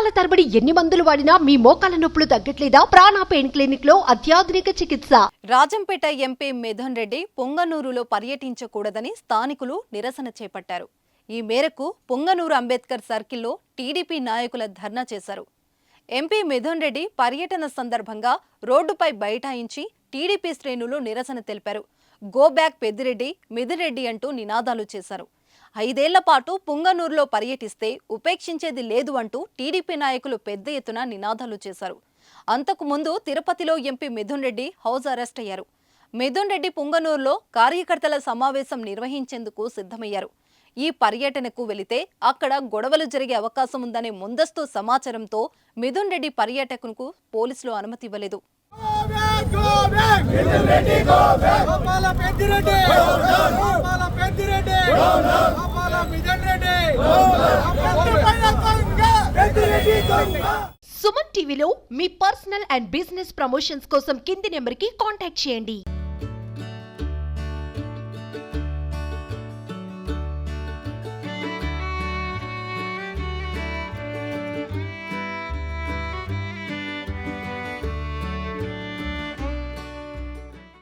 నెలల తరబడి ఎన్ని మందులు వాడినా మీ మోకాల నొప్పులు తగ్గట్లేదా? ప్రాణ పెయిన్ క్లినిక్ లో అత్యాధునిక చికిత్స. రాజంపేట ఎంపీ మిథున్ రెడ్డి పొంగనూరులో పర్యటించకూడదని స్థానికులు నిరసన చేపట్టారు. ఈ మేరకు పొంగనూరు అంబేద్కర్ సర్కిల్లో టీడీపీ నాయకుల ధర్నా చేశారు. ఎంపీ మిథున్ రెడ్డి పర్యటన సందర్భంగా రోడ్డుపై బైఠాయించి టీడీపీ శ్రేణులు నిరసన తెలిపారు. గో బ్యాక్ పెద్దిరెడ్డి, మిథున్ రెడ్డి అంటూ నినాదాలు చేశారు. 5 ఏళ్ల పాటు పుంగనూరులో పర్యటిస్తే ఉపేక్షించేది లేదు అంటూ టీడీపీ నాయకులు పెద్ద ఎత్తున నినాదాలు చేశారు. అంతకు ముందు తిరుపతిలో MP Mithun Reddy house arrest అయ్యారు. మిథున్ రెడ్డి పుంగనూరులో కార్యకర్తల సమావేశం నిర్వహించేందుకు సిద్ధమయ్యారు. ఈ పర్యటనకు వెళితే అక్కడ గొడవలు జరిగే అవకాశం ఉందనే ముందస్తు సమాచారంతో మిథున్ రెడ్డి పర్యటనకు పోలీసులు అనుమతి ఇవ్వలేదు. సుమన్ టీవీలో మీ పర్సనల్ అండ్ బిజినెస్ ప్రమోషన్స్ కోసం కింది నెంబర్కి కాంటాక్ట్ చేయండి.